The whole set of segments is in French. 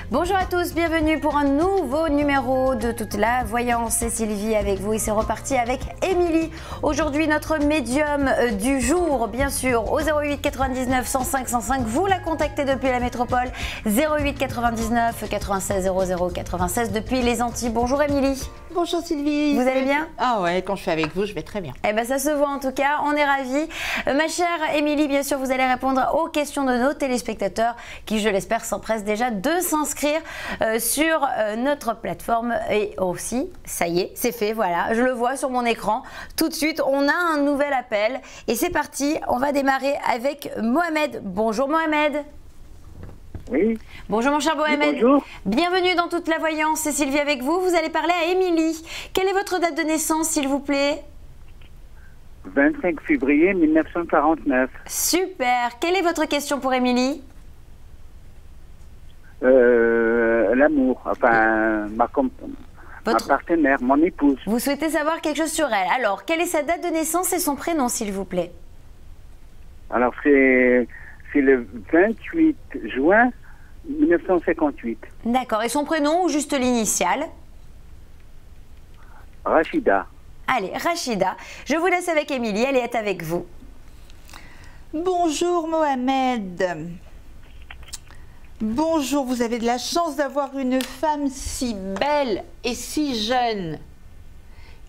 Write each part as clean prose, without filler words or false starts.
Bonjour à tous, bienvenue pour un nouveau numéro de Toute la Voyance. C'est Sylvie avec vous et c'est reparti avec Émilie. Aujourd'hui, notre médium du jour, bien sûr, au 08 99 105 105. Vous la contactez depuis la métropole. 08 99 96 00 96 depuis les Antilles. Bonjour Émilie. Bonjour Sylvie. Vous allez bien? Ah ouais, quand je suis avec vous, je vais très bien. Eh bien, ça se voit en tout cas, on est ravis. Ma chère Émilie, bien sûr, vous allez répondre aux questions de nos téléspectateurs qui, je l'espère, s'empressent déjà de s'inscrire sur notre plateforme. Et aussi, ça y est, c'est fait, voilà, je le vois sur mon écran. Tout de suite, on a un nouvel appel. Et c'est parti, on va démarrer avec Mohamed. Bonjour Mohamed. Oui. Bonjour mon cher Mohamed. Oui, bonjour. Bienvenue dans Toute la Voyance, c'est Sylvie avec vous. Vous allez parler à Émilie. Quelle est votre date de naissance, s'il vous plaît? 25 février 1949. Super. Quelle est votre question pour Émilie? L'amour, enfin, ma partenaire, mon épouse. Vous souhaitez savoir quelque chose sur elle. Alors, quelle est sa date de naissance et son prénom, s'il vous plaît? Alors, c'est le 28 juin 1958. D'accord. Et son prénom ou juste l'initiale? Rachida. Allez, Rachida, je vous laisse avec Émilie, elle est avec vous. Bonjour Mohamed. Bonjour, vous avez de la chance d'avoir une femme si belle et si jeune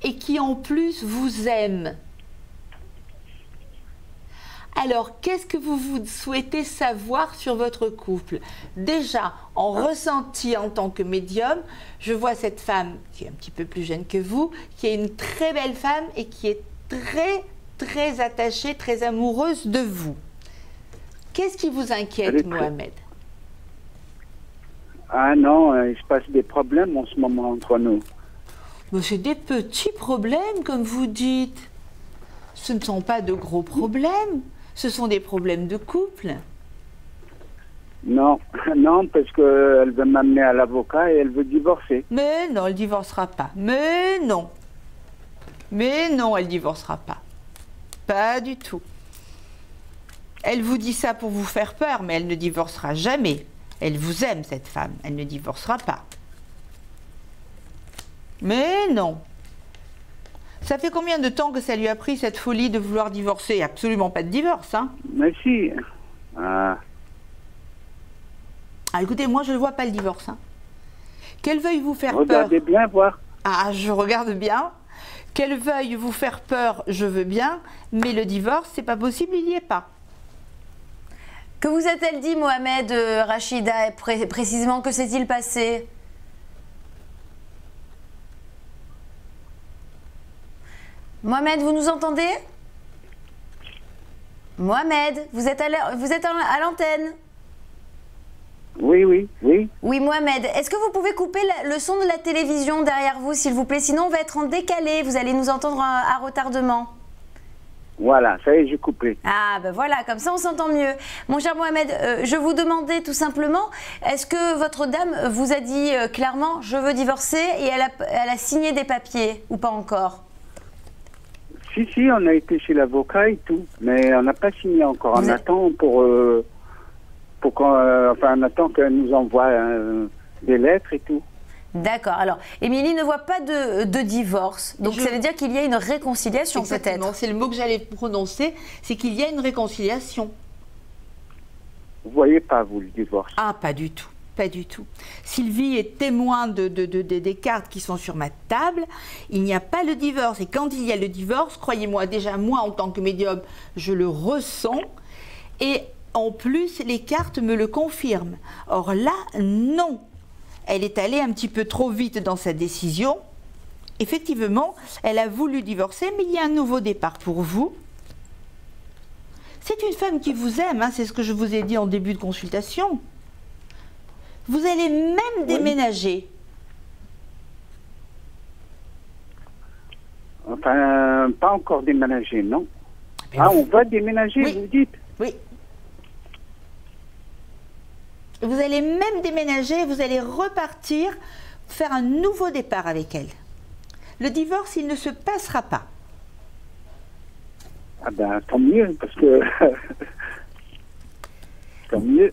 et qui en plus vous aime. Alors, qu'est-ce que vous souhaitez savoir sur votre couple? Déjà, en ressenti en tant que médium, je vois cette femme qui est un petit peu plus jeune que vous, qui est une très belle femme et qui est très attachée, très amoureuse de vous. Qu'est-ce qui vous inquiète, Mohamed? Ah non, il se passe des problèmes en ce moment entre nous. C'est des petits problèmes, comme vous dites. Ce ne sont pas de gros problèmes. Ce sont des problèmes de couple. Non, non, parce qu'elle veut m'amener à l'avocat et elle veut divorcer. Mais non, elle ne divorcera pas. Mais non. Mais non, elle ne divorcera pas. Pas du tout. Elle vous dit ça pour vous faire peur, mais elle ne divorcera jamais. Elle vous aime, cette femme. Elle ne divorcera pas. Mais non. Ça fait combien de temps que ça lui a pris cette folie de vouloir divorcer? Absolument pas de divorce, hein? Mais si. Ah, écoutez, moi je ne vois pas le divorce. Hein. Qu'elle veuille vous faire peur. Regardez bien voir. Ah, je regarde bien. Qu'elle veuille vous faire peur, je veux bien. Mais le divorce, c'est pas possible, il n'y est pas. Que vous a-t-elle dit, Mohamed, Rachida, précisément, que s'est-il passé? Mohamed, vous nous entendez? Mohamed, vous êtes à l'antenne? Oui, oui, oui. Oui, Mohamed, est-ce que vous pouvez couper le son de la télévision derrière vous, s'il vous plaît? Sinon, on va être en décalé, vous allez nous entendre à retardement. Voilà, ça y est, j'ai coupé. Ah, ben voilà, comme ça on s'entend mieux. Mon cher Mohamed, je vous demandais tout simplement, est-ce que votre dame vous a dit clairement, je veux divorcer, et elle a signé des papiers, ou pas encore? Si, on a été chez l'avocat et tout, mais on n'a pas signé encore. On attend on attend qu'elle nous envoie des lettres et tout. D'accord. Alors, Émilie ne voit pas de divorce, donc ça veut dire qu'il y a une réconciliation peut-être. C'est le mot que j'allais prononcer, c'est qu'il y a une réconciliation. Vous voyez pas, vous, le divorce? Ah, pas du tout. Pas du tout. Sylvie est témoin des cartes qui sont sur ma table. Il n'y a pas le divorce. Et quand il y a le divorce, croyez-moi, déjà moi en tant que médium, je le ressens. Et en plus, les cartes me le confirment. Or là, non. Elle est allée un petit peu trop vite dans sa décision. Effectivement, elle a voulu divorcer, mais il y a un nouveau départ pour vous. C'est une femme qui vous aime, hein, c'est ce que je vous ai dit en début de consultation. Vous allez même déménager. Enfin, pas encore déménager, non. On va déménager, oui. Vous dites? Oui. Vous allez même déménager, vous allez repartir, faire un nouveau départ avec elle. Le divorce, il ne se passera pas. Ah ben, tant mieux, parce que... tant mieux.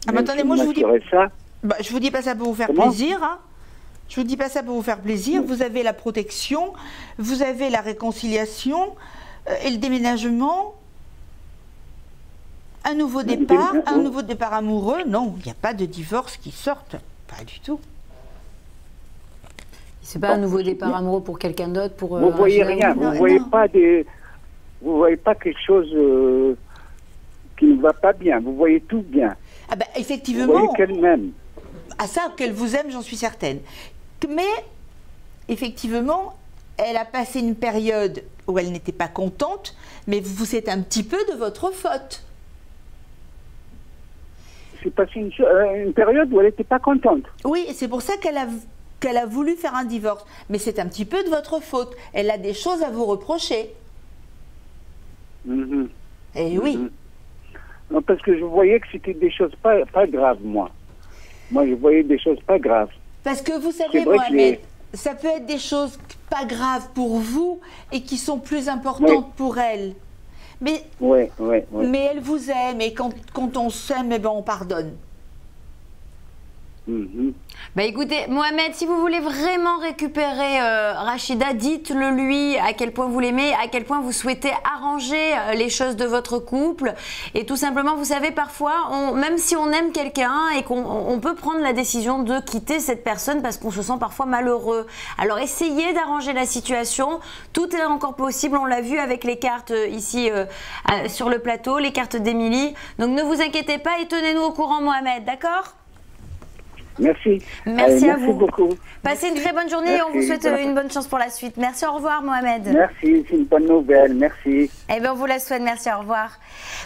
Ah, mais attendez, moi je vous dis... Ça. Bah, je vous dis pas ça pour vous faire Comment plaisir, hein. Je vous dis pas ça pour vous faire plaisir. Vous avez la protection, vous avez la réconciliation et le déménagement. Un nouveau départ, amoureux. Non, il n'y a pas de divorce qui sorte. Pas du tout. C'est pas un nouveau départ amoureux pour quelqu'un d'autre, pour. Vous voyez rien, Non, vous voyez non. vous voyez pas quelque chose qui ne va pas bien. Vous voyez tout bien. Ah ben, Vous effectivement, voyez qu'elle m'aime. à ça qu'elle vous aime, j'en suis certaine. Mais, effectivement, elle a passé une période où elle n'était pas contente, mais c'est un petit peu de votre faute. C'est passé une période où elle n'était pas contente. Oui, et c'est pour ça qu'elle a voulu faire un divorce. Mais c'est un petit peu de votre faute. Elle a des choses à vous reprocher. Mhm. Et oui. Mhm. Non, parce que je voyais que c'était des choses pas graves, moi. Moi, je voyais des choses pas graves. Parce que vous savez, C'est vrai que Mohamed, ça peut être des choses pas graves pour vous et qui sont plus importantes pour elle. Mais, Oui. mais elle vous aime et quand on s'aime, eh ben on pardonne. Mhm. Bah écoutez, Mohamed, si vous voulez vraiment récupérer Rachida, dites-le lui à quel point vous l'aimez, à quel point vous souhaitez arranger les choses de votre couple. Et tout simplement, vous savez, parfois, même si on aime quelqu'un et qu'on peut prendre la décision de quitter cette personne parce qu'on se sent parfois malheureux. Alors essayez d'arranger la situation. Tout est encore possible. On l'a vu avec les cartes ici sur le plateau, les cartes d'Émilie. Donc ne vous inquiétez pas et tenez-nous au courant, Mohamed, d'accord ? Merci. Merci à merci vous. beaucoup. Passez une très bonne journée et on vous Merci. souhaite une bonne chance pour la suite. Merci, au revoir Mohamed. Merci, c'est une bonne nouvelle. Merci. Eh bien, on vous la souhaite, merci, au revoir.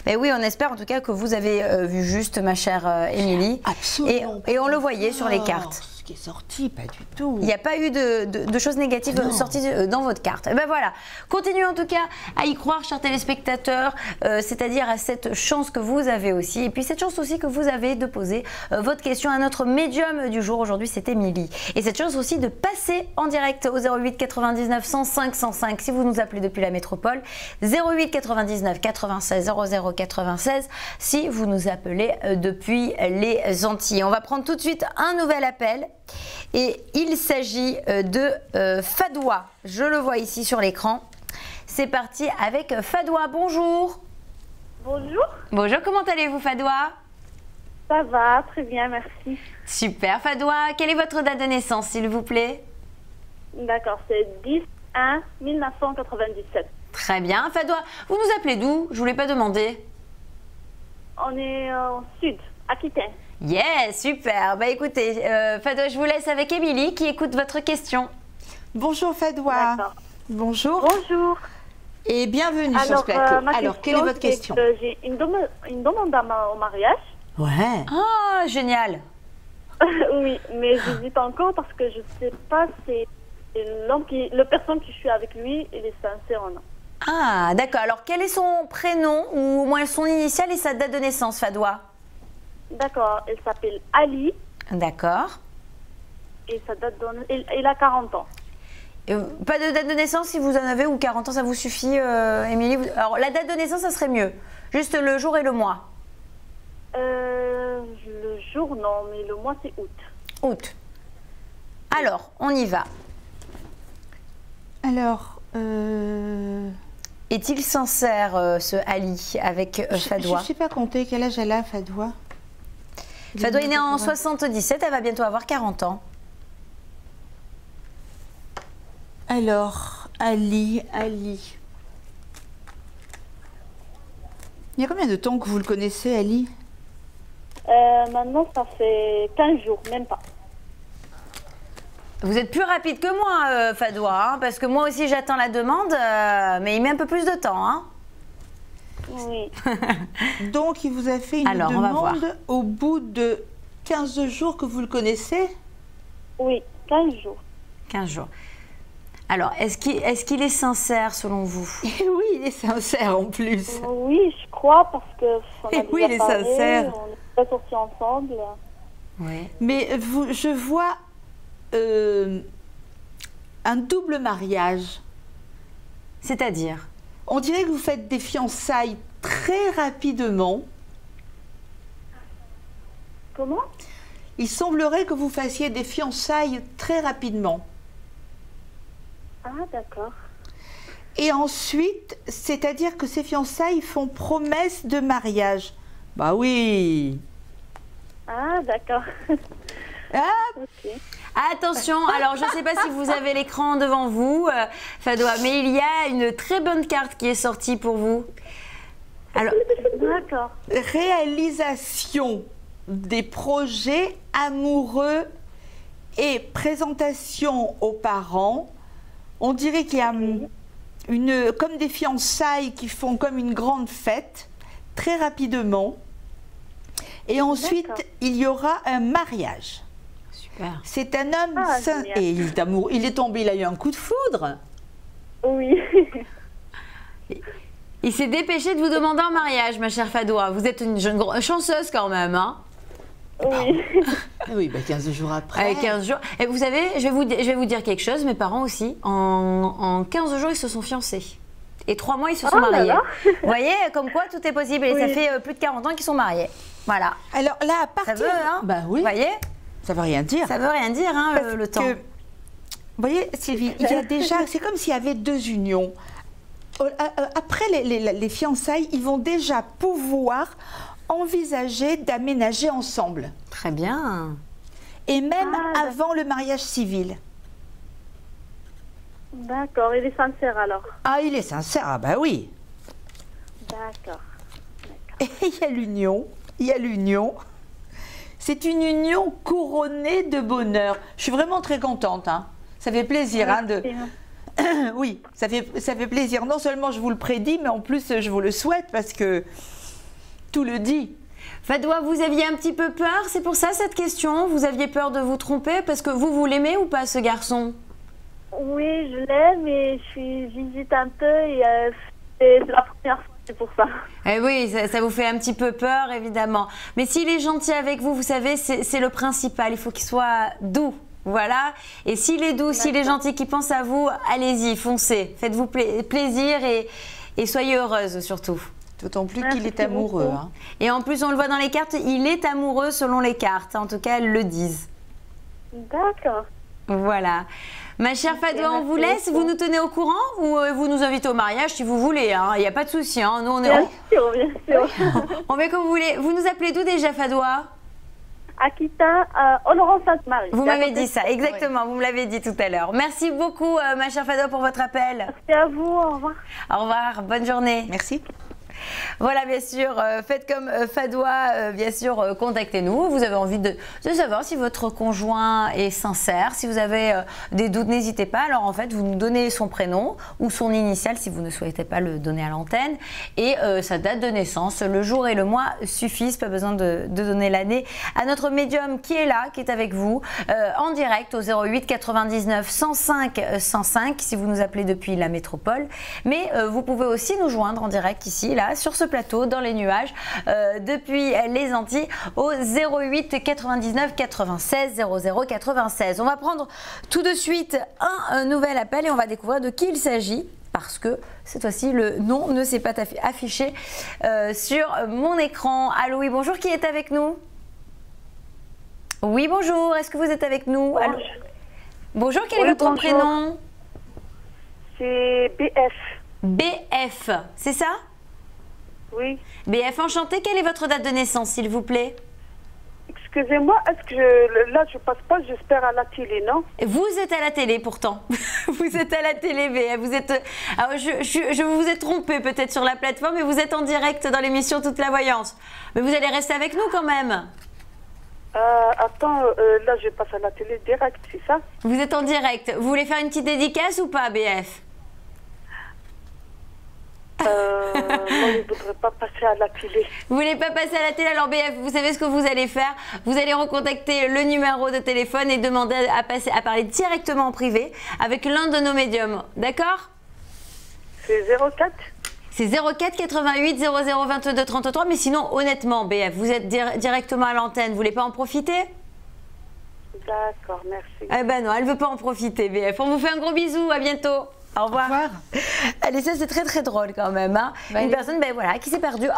Mais oui, on espère en tout cas que vous avez vu juste, ma chère Émilie. Absolument. Et on le voyait sur les cartes. Ce qui est sorti, pas du tout. Il n'y a pas eu de choses négatives sorties dans votre carte. Et ben voilà, continuez en tout cas à y croire, chers téléspectateurs, c'est-à-dire à cette chance que vous avez aussi. Et puis cette chance aussi que vous avez de poser votre question à notre médium du jour. Aujourd'hui, c'est Émilie. Et cette chance aussi de passer en direct au 08 99 105 105 si vous nous appelez depuis la métropole. 08 99 96 00 96 si vous nous appelez depuis les Antilles. On va prendre tout de suite un nouvel appel. Et il s'agit de Fadoua. Je le vois ici sur l'écran. C'est parti avec Fadoua. Bonjour. Bonjour, Bonjour, comment allez-vous Fadoua? ça va, très bien, merci. Super. Fadoua, quelle est votre date de naissance s'il vous plaît? D'accord, c'est 10/1/1997. Très bien. Fadoua, vous nous appelez d'où? Je ne vous l'ai pas demandé. On est au sud, Aquitaine. Yeah, super. Bah écoutez, Fadoua, je vous laisse avec Émilie qui écoute votre question. Bonjour Fadoua. D'accord. Bonjour. Bonjour. Et bienvenue sur ce Alors, plateau. ma Alors, quelle est votre question? c'est que j'ai une demande au mariage. Ouais. Ah, génial. Oui, mais j'hésite encore parce que je sais pas si le personne qui je suis avec lui, il est sincère ou non. Ah, d'accord. Alors, quel est son prénom ou au moins son initiale et sa date de naissance, Fadoua? D'accord, il s'appelle Ali D'accord. et il a 40 ans. Pas de date de naissance si vous en avez ou 40 ans, ça vous suffit, Émilie? Alors, la date de naissance, ça serait mieux. Juste le jour et le mois. Le jour, non, mais le mois, c'est août. Août. Alors, on y va. Alors, Est-il sincère, ce Ali, avec Fadoua? je ne sais pas compter quel âge elle a, Fadoua. Fadoua est née en 77, elle va bientôt avoir 40 ans. Alors, Ali. Il y a combien de temps que vous le connaissez, Ali? Maintenant, ça fait 15 jours, même pas. Vous êtes plus rapide que moi, Fadoua, hein, parce que moi aussi j'attends la demande, mais il met un peu plus de temps. Hein. Oui. Donc, il vous a fait une Alors, on va voir. demande au bout de 15 jours que vous le connaissez? Oui, 15 jours. 15 jours. Alors, est-ce qu'il est sincère selon vous? Eh oui, il est sincère en plus. Oui, je crois, parce que on a Eh oui, déjà il est parlé, sincère. on est pas sortis ensemble. Oui. Mais je vois un double mariage. C'est-à-dire? On dirait que vous faites des fiançailles très rapidement. Comment? il semblerait que vous fassiez des fiançailles très rapidement. Ah, d'accord. Et ensuite, c'est-à-dire que ces fiançailles font promesse de mariage. Bah oui. Ah, d'accord. Ah, Ok. Attention, alors je ne sais pas si vous avez l'écran devant vous, Fadoua, mais il y a une très bonne carte qui est sortie pour vous. Alors, D'accord. réalisation des projets amoureux et présentation aux parents. On dirait qu'il y a comme des fiançailles qui font comme une grande fête, très rapidement. Et ensuite, D'accord. il y aura un mariage. super. C'est un homme Ah, sain génial. et il est amoureux. Il est tombé, il a eu un coup de foudre. Oui. Il s'est dépêché de vous demander en mariage, ma chère Fadoua. Vous êtes une jeune chanceuse quand même, hein? Oui. Oui, bah 15 jours après. Avec 15 jours. Et vous savez, je vais vous dire quelque chose, mes parents aussi, en 15 jours, ils se sont fiancés. Et 3 mois, ils se sont Oh là mariés. là. Vous voyez, comme quoi tout est possible. Et ça Oui. fait plus de 40 ans qu'ils sont mariés. Voilà. Alors là, à Ça partir... veut, hein? Bah oui, Vous voyez? ça veut rien dire. Ça veut rien dire, hein, Parce le temps. que, vous voyez, Sylvie, il y a déjà, c'est comme s'il y avait 2 unions. Après les fiançailles, ils vont déjà pouvoir envisager d'aménager ensemble. Très bien. Et même Ah, avant le mariage civil. D'accord. Il est sincère alors. Ah, il est sincère, ah bah oui. D'accord. Et il y a l'union, il y a l'union. C'est une union couronnée de bonheur. Je suis vraiment très contente, hein. Ça fait plaisir, hein, de... Oui, ça fait plaisir. Non seulement je vous le prédis, mais en plus je vous le souhaite parce que tout le dit. Fadoua, vous aviez un petit peu peur, c'est pour ça cette question? Vous aviez peur de vous tromper parce que vous l'aimez ou pas, ce garçon? Oui, je l'aime, mais j'hésite un peu et c'est la première fois, c'est pour ça. Eh oui, ça vous fait un petit peu peur, évidemment. Mais s'il est gentil avec vous, vous savez, c'est le principal. Il faut qu'il soit doux. Voilà. Et s'il est doux, s'il est gentil, qu'il pense à vous, allez-y, foncez. Faites-vous plaisir et soyez heureuse surtout. D'autant plus Merci qu'il est amoureux. beaucoup. Hein. Et en plus, on le voit dans les cartes, il est amoureux selon les cartes. En tout cas, elles le disent. D'accord. Voilà. Ma chère Fadoua, on vous merci laisse. beaucoup. Vous nous tenez au courant ou vous nous invitez au mariage si vous voulez. Hein. Il n'y a pas de souci. Hein. Nous, Bien sûr, bien sûr. on fait comme vous voulez. Vous nous appelez d'où déjà, Fadoua? Akita, Oloron-Sainte-Marie. Vous C'est à m'avez côté dit de ça, exactement. Vous me l'avez dit tout à l'heure. Merci beaucoup, ma chère Fadoua, pour votre appel. Merci à vous, au revoir. Au revoir. Bonne journée. Merci. Voilà, bien sûr, faites comme Fadoua, bien sûr, contactez-nous. Vous avez envie de savoir si votre conjoint est sincère. Si vous avez des doutes, n'hésitez pas. Alors, en fait, vous nous donnez son prénom ou son initiale si vous ne souhaitez pas le donner à l'antenne et sa date de naissance. Le jour et le mois suffisent, pas besoin de donner l'année à notre médium qui est là, qui est avec vous, en direct au 08 99 105 105 si vous nous appelez depuis la métropole. Mais vous pouvez aussi nous joindre en direct ici, là, sur ce plateau, dans les nuages, depuis les Antilles, au 08 99 96 00 96. On va prendre tout de suite un nouvel appel et on va découvrir de qui il s'agit, parce que cette fois-ci, le nom ne s'est pas affiché sur mon écran. Allô, oui, bonjour, qui est avec nous? Oui, bonjour, est-ce que vous êtes avec nous? Allô? Bonjour, quel est votre prénom? C'est BF. BF, c'est ça? Oui. BF, enchanté. Quelle est votre date de naissance, s'il vous plaît? Excusez-moi, est-ce que là, je passe pas, j'espère, à la télé, non? Vous êtes à la télé, pourtant. Vous êtes à la télé, BF. Vous êtes... Alors, je vous ai trompé peut-être sur la plateforme, mais vous êtes en direct dans l'émission Toute la Voyance. Mais vous allez rester avec nous quand même. Attends, là, je passe à la télé direct, c'est ça? Vous êtes en direct. Vous voulez faire une petite dédicace ou pas, BF? Moi, je ne voudrais pas passer à la télé. Vous voulez pas passer à la télé? Alors BF, vous savez ce que vous allez faire? Vous allez recontacter le numéro de téléphone et demander à parler directement en privé avec l'un de nos médiums. D'accord? C'est 04? C'est 04 88 00 22 33. Mais sinon, honnêtement, BF, vous êtes directement à l'antenne. Vous voulez pas en profiter? D'accord, merci. Eh ben non, elle veut pas en profiter, BF. On vous fait un gros bisou. À bientôt. Au revoir. Au revoir. Allez, ça c'est très drôle quand même. Hein. Une personne voilà, qui s'est perdue,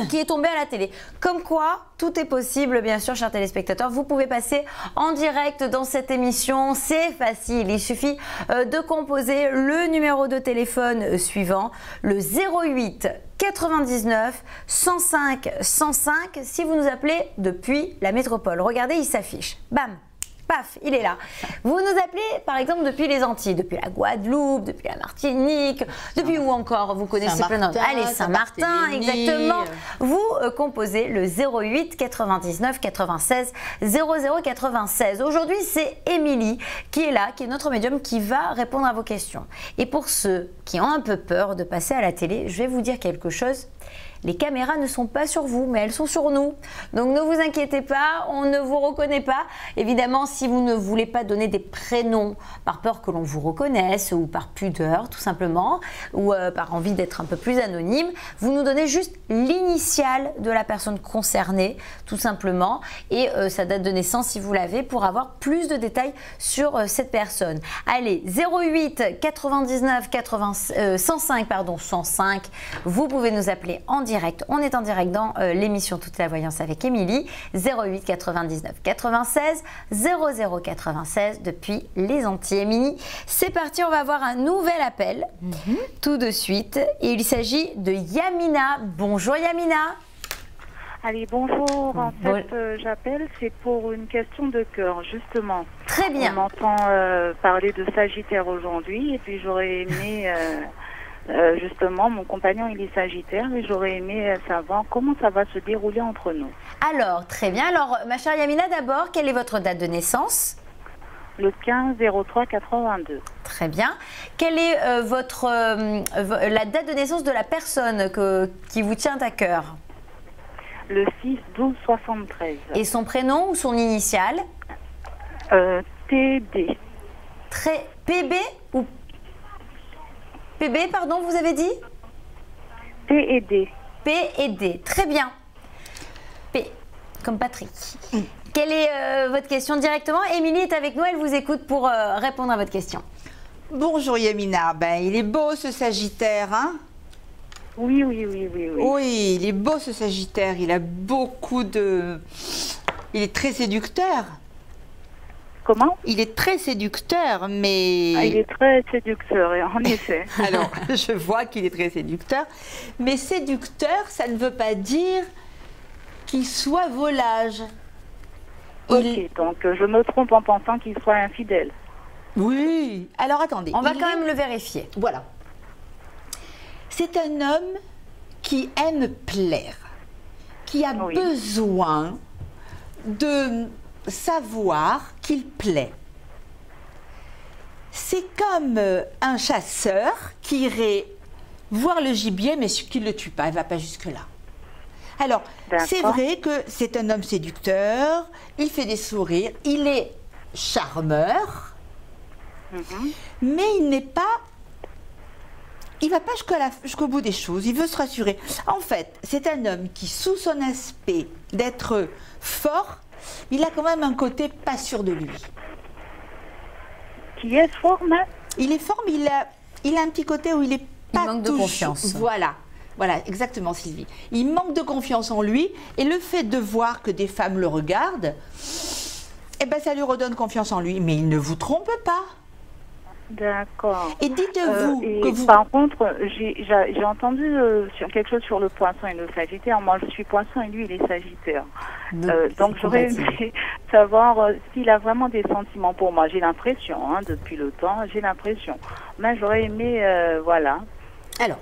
qui est tombée à la télé. Comme quoi, tout est possible, bien sûr, chers téléspectateurs. Vous pouvez passer en direct dans cette émission. C'est facile. Il suffit de composer le numéro de téléphone suivant, le 08 99 105 105 si vous nous appelez depuis la métropole. Regardez, il s'affiche. Bam! Paf, il est là. Vous nous appelez par exemple depuis les Antilles, depuis la Guadeloupe, depuis la Martinique, depuis où encore vous connaissez plein d'autres. Allez, Saint-Martin, exactement. Vous composez le 08 99 96 00 96. Aujourd'hui, c'est Émilie qui est là, qui est notre médium, qui va répondre à vos questions. Et pour ceux qui ont un peu peur de passer à la télé, je vais vous dire quelque chose. Les caméras ne sont pas sur vous, mais elles sont sur nous. Donc ne vous inquiétez pas, on ne vous reconnaît pas. Évidemment, si vous ne voulez pas donner des prénoms par peur que l'on vous reconnaisse ou par pudeur tout simplement, ou par envie d'être un peu plus anonyme, vous nous donnez juste l'initiale de la personne concernée, tout simplement, et sa date de naissance si vous l'avez, pour avoir plus de détails sur cette personne. Allez, 08 99 80, 105, pardon, 105, vous pouvez nous appeler en direct. On est en direct dans l'émission Toute la voyance avec Émilie, 08 99 96 00 96 depuis les Antilles. Émilie, c'est parti, on va avoir un nouvel appel tout de suite. Et il s'agit de Yamina. Bonjour Yamina. Allez, bonjour. En fait, j'appelle, c'est pour une question de cœur, justement. Très bien. On entend parler de Sagittaire aujourd'hui, et puis j'aurais aimé... justement, mon compagnon il est Sagittaire et j'aurais aimé savoir comment ça va se dérouler entre nous. Alors, très bien. Alors, ma chère Yamina, d'abord, quelle est votre date de naissance? Le 15-03-82. Très bien. Quelle est la date de naissance de la personne qui vous tient à cœur? Le 6-12-73. Et son prénom ou son initiale? TD. PB ou PB, pardon, vous avez dit? P et D. P et D. Très bien. P, comme Patrick. Quelle est votre question directement? Émilie est avec nous, elle vous écoute pour répondre à votre question. Bonjour Yamina, ben, il est beau ce Sagittaire, hein? Oui. Oui, il est beau ce Sagittaire, il a beaucoup de... Il est très séducteur. Comment? Il est très séducteur, mais... Ah, il est très séducteur, en effet. Alors, je vois qu'il est très séducteur, mais séducteur, ça ne veut pas dire qu'il soit volage. Ok, donc je me trompe en pensant qu'il soit infidèle. Oui. Alors, attendez. On va quand même le vérifier. Voilà. C'est un homme qui aime plaire, qui a besoin de savoir qu'il plaît. C'est comme un chasseur qui irait voir le gibier mais qui ne le tue pas, il ne va pas jusque-là. Alors, c'est vrai que c'est un homme séducteur, il fait des sourires, il est charmeur, mais il n'est pas... Il ne va pas jusqu'au bout des choses, il veut se rassurer. En fait, c'est un homme qui, sous son aspect d'être fort, il a quand même un côté pas sûr de lui. Qui est fort, mais... Il est fort, mais il a un petit côté où il est pas il manque de confiance. Voilà, exactement Sylvie. Il manque de confiance en lui et le fait de voir que des femmes le regardent, eh ben, ça lui redonne confiance en lui. Mais il ne vous trompe pas. D'accord. Et dites-vous que vous... Par contre, j'ai entendu sur quelque chose sur le poisson et le Sagittaire. Moi, je suis poisson et lui, il est Sagittaire. Donc, j'aurais aimé savoir s'il a vraiment des sentiments pour moi. J'ai l'impression, depuis le temps, j'ai l'impression. Mais j'aurais aimé, voilà. Alors,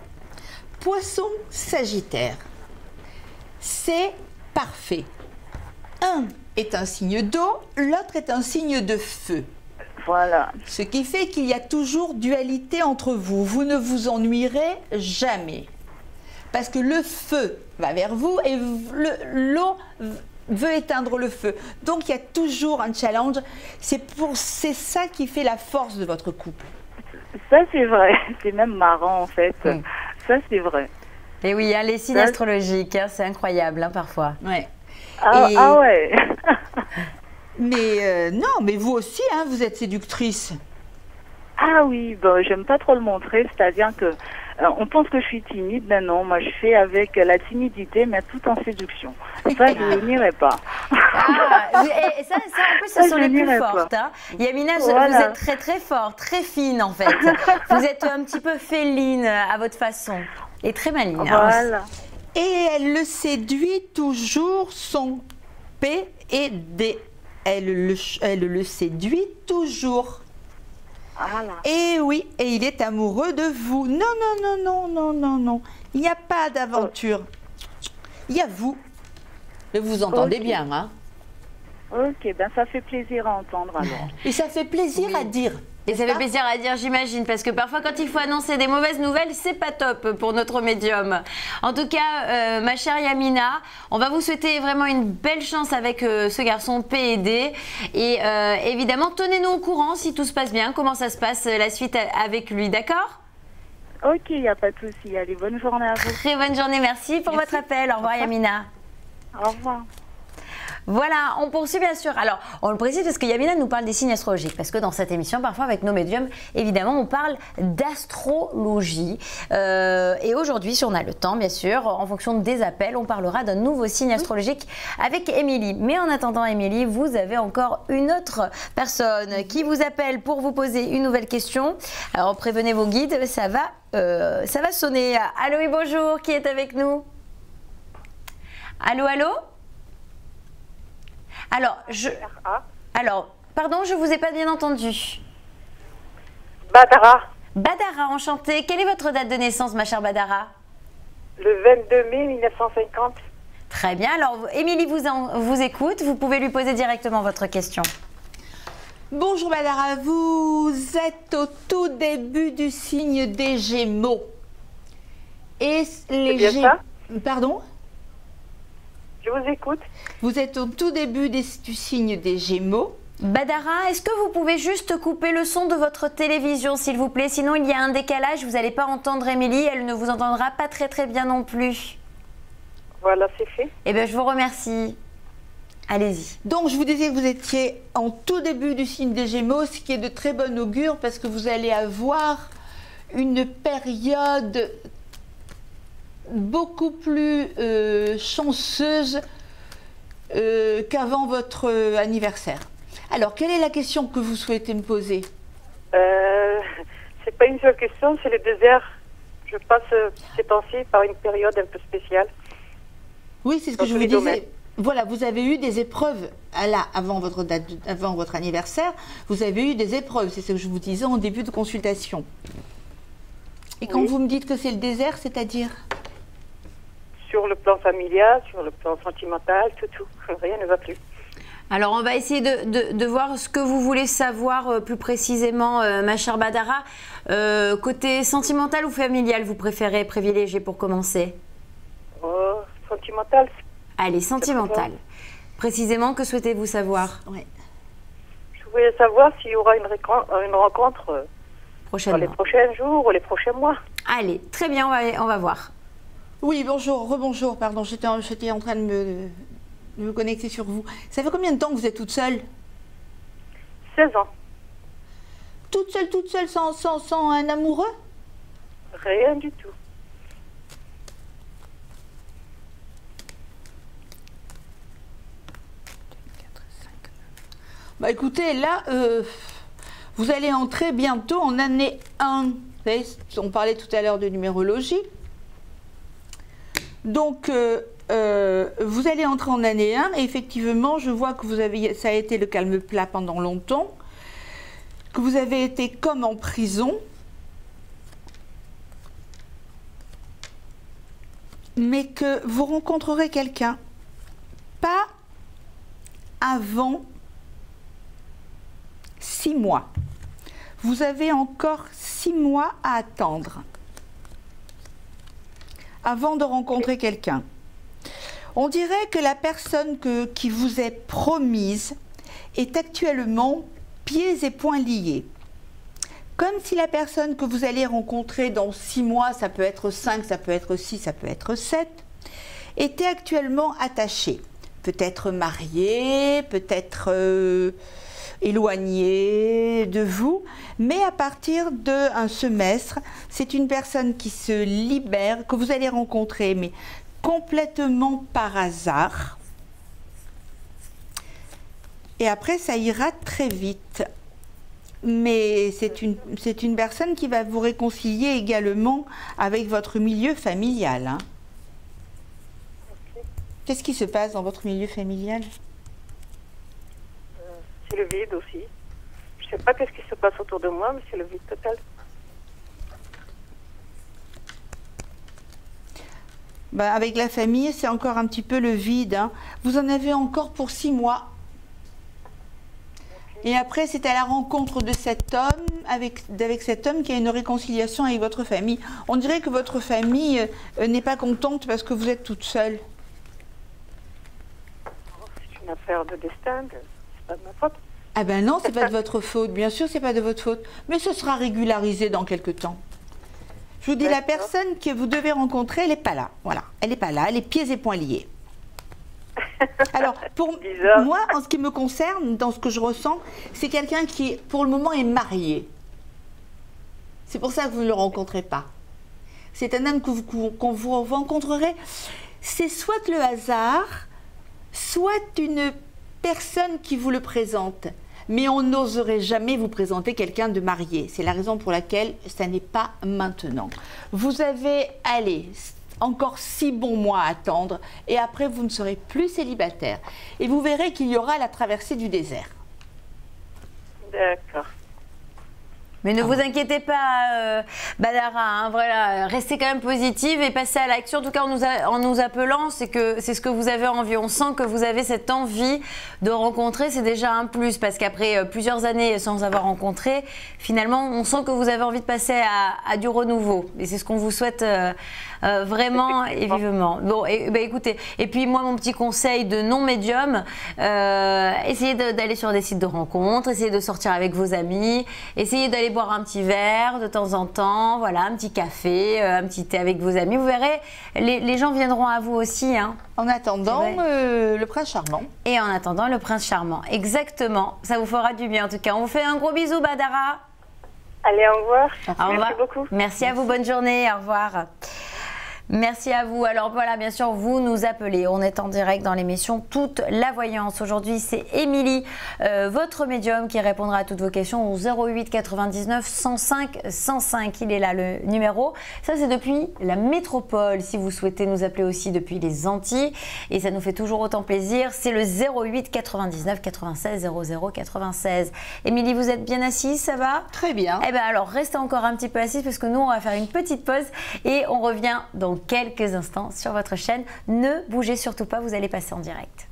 Poisson Sagittaire, c'est parfait. Un est un signe d'eau, l'autre est un signe de feu. Voilà. Ce qui fait qu'il y a toujours dualité entre vous. Vous ne vous ennuierez jamais. Parce que le feu va vers vous et l'eau veut éteindre le feu. Donc il y a toujours un challenge. C'est ça qui fait la force de votre couple. Ça c'est vrai. C'est même marrant en fait. Ça c'est vrai. Et oui, les signes astrologiques, c'est incroyable parfois. Ouais. Ah ouais. Mais non, mais vous aussi, vous êtes séductrice. Ah oui, bon, j'aime pas trop le montrer, c'est-à-dire que on pense que je suis timide, mais non, moi je fais avec la timidité, mais tout en séduction. Ça, je n'irai pas. Ah, et ça, en plus, ce sont les plus fortes. Hein. Yamina, Voilà. vous êtes très très forte, très fine en fait. Vous êtes un petit peu féline à votre façon. Et très maligne. Hein, Voilà. Et elle le séduit toujours, son P et D. Elle le séduit toujours. Voilà. Et oui, et il est amoureux de vous. Non, non, non, non, non, non, non. Il n'y a pas d'aventure. Il y a vous. Mais vous entendez Ok. bien, hein? Ok, ben ça fait plaisir à entendre alors. Et ça fait plaisir à dire. Et ça fait plaisir à dire, j'imagine, parce que parfois, quand il faut annoncer des mauvaises nouvelles, c'est pas top pour notre médium. En tout cas, ma chère Yamina, on va vous souhaiter vraiment une belle chance avec ce garçon P et D. Et évidemment, tenez-nous au courant si tout se passe bien, comment ça se passe la suite avec lui, d'accord? Ok, il n'y a pas de souci. Allez, bonne journée à vous. Très bonne journée, merci pour votre appel. Au revoir, Yamina. Au revoir. Voilà, on poursuit bien sûr. Alors, on le précise parce que Yamina nous parle des signes astrologiques. Parce que dans cette émission, parfois avec nos médiums, évidemment, on parle d'astrologie. Et aujourd'hui, si on a le temps, bien sûr, en fonction des appels, on parlera d'un nouveau signe astrologique avec Émilie. Mais en attendant, Émilie, vous avez encore une autre personne qui vous appelle pour vous poser une nouvelle question. Alors, prévenez vos guides, ça va sonner. Allô et bonjour, qui est avec nous? Allô, allô? Alors, pardon, je vous ai pas bien entendu. Badara, Badara, enchantée. Quelle est votre date de naissance, ma chère Badara? le 22 mai 1950. Très bien. Alors, Émilie vous écoute. Vous pouvez lui poser directement votre question. Bonjour Badara, vous êtes au tout début du signe des Gémeaux. Et les bien ça? Pardon? Je vous écoute. Vous êtes au tout début du signe des Gémeaux. Badara, est-ce que vous pouvez juste couper le son de votre télévision, s'il vous plaît? Sinon, il y a un décalage. Vous n'allez pas entendre Émilie. Elle ne vous entendra pas très très bien non plus. Voilà, c'est fait. Eh bien, je vous remercie. Allez-y. Donc je vous disais que vous étiez en tout début du signe des Gémeaux, ce qui est de très bon augure parce que vous allez avoir une période beaucoup plus chanceuse qu'avant votre anniversaire. Alors, quelle est la question que vous souhaitez me poser? C'est pas une seule question, c'est le désert. Je passe ces temps-ci par une période un peu spéciale. Oui, c'est ce que Dans je tous vous les disais. domaines. Voilà, vous avez eu des épreuves là, avant votre date, avant votre anniversaire. Vous avez eu des épreuves, c'est ce que je vous disais en début de consultation. Et quand Oui. vous me dites que c'est le désert, c'est-à-dire? Sur le plan familial, sur le plan sentimental, tout. Rien ne va plus. Alors, on va essayer de voir ce que vous voulez savoir plus précisément, ma chère Badara. Côté sentimental ou familial, vous préférez privilégier pour commencer? Oh, sentimental. Allez, sentimental. Précisément, que souhaitez-vous savoir Ouais. Je voulais savoir s'il y aura une rencontre dans les prochainement? prochains jours ou les prochains mois. Allez, très bien, on va voir. Oui, bonjour, rebonjour, pardon, j'étais en train de me connecter sur vous. Ça fait combien de temps que vous êtes toute seule? 16 ans. Toute seule, sans un amoureux? Rien du tout. Bah écoutez, là, vous allez entrer bientôt en année 1. Vous savez, on parlait tout à l'heure de numérologie. Donc, vous allez entrer en année 1 et effectivement, je vois que ça a été le calme plat pendant longtemps, que vous avez été comme en prison, mais que vous rencontrerez quelqu'un, pas avant 6 mois. Vous avez encore 6 mois à attendre avant de rencontrer quelqu'un. On dirait que la personne qui vous est promise est actuellement pieds et poings liés. Comme si la personne que vous allez rencontrer dans 6 mois, ça peut être 5, ça peut être 6, ça peut être 7, était actuellement attachée. Peut-être mariée, peut-être éloignée de vous, Mais à partir d'un semestre, c'est une personne qui se libère, que vous allez rencontrer, mais complètement par hasard. Et après, ça ira très vite. Mais c'est une personne qui va vous réconcilier également avec votre milieu familial. Hein. Qu'est-ce qui se passe dans votre milieu familial? C'est le vide aussi. Je ne sais pas qu'est-ce qui se passe autour de moi, mais c'est le vide total. Ben, avec la famille, c'est encore un petit peu le vide. Hein. Vous en avez encore pour 6 mois. Et après, c'est à la rencontre de cet homme, avec cet homme qui a une réconciliation avec votre famille. On dirait que votre famille n'est pas contente parce que vous êtes toute seule. C'est une affaire de destin, c'est pas de ma faute. Ah ben non, c'est pas de votre faute. Bien sûr, c'est pas de votre faute. Mais ce sera régularisé dans quelques temps. Je vous dis, la personne que vous devez rencontrer, elle n'est pas là. Voilà, elle n'est pas là, elle est pieds et poings liés. Alors, pour moi, en ce qui me concerne, dans ce que je ressens, c'est quelqu'un qui, pour le moment, est marié. C'est pour ça que vous ne le rencontrez pas. C'est un homme qu'on vous rencontrerez. C'est soit le hasard, soit une personne qui vous le présente. Mais on n'oserait jamais vous présenter quelqu'un de marié. C'est la raison pour laquelle ça n'est pas maintenant. Vous avez, allez, encore 6 bons mois à attendre et après vous ne serez plus célibataire. Et vous verrez qu'il y aura la traversée du désert. D'accord. Mais ne vous inquiétez pas, Badara, hein, voilà, restez quand même positive et passez à l'action. En tout cas, en nous appelant, c'est ce que vous avez envie. On sent que vous avez cette envie de rencontrer, c'est déjà un plus. Parce qu'après plusieurs années sans avoir rencontré, finalement, on sent que vous avez envie de passer à du renouveau. Et c'est ce qu'on vous souhaite vraiment et vivement. Bon, écoutez, et puis moi, mon petit conseil de non-médium, essayez d'aller sur des sites de rencontres, essayez de sortir avec vos amis, essayez d'aller boire un petit verre de temps en temps, voilà, un petit café, un petit thé avec vos amis. Vous verrez, les gens viendront à vous aussi. Hein. En attendant, le prince charmant. Et en attendant, le prince charmant. Exactement. Ça vous fera du bien en tout cas. On vous fait un gros bisou, Badara. Allez, au revoir. Merci beaucoup. Merci à vous. Bonne journée. Au revoir. Merci à vous. Alors voilà, bien sûr, vous nous appelez. On est en direct dans l'émission Toute la Voyance. Aujourd'hui, c'est Émilie, votre médium, qui répondra à toutes vos questions au 08 99 105 105. Il est là, le numéro. Ça, c'est depuis la métropole. Si vous souhaitez nous appeler aussi depuis les Antilles, et ça nous fait toujours autant plaisir, c'est le 08 99 96 00 96. Émilie, vous êtes bien assise, ça va? Très bien. Eh bien alors, restez encore un petit peu assise parce que nous, on va faire une petite pause et on revient dans quelques instants sur votre chaîne. Ne bougez surtout pas, vous allez passer en direct.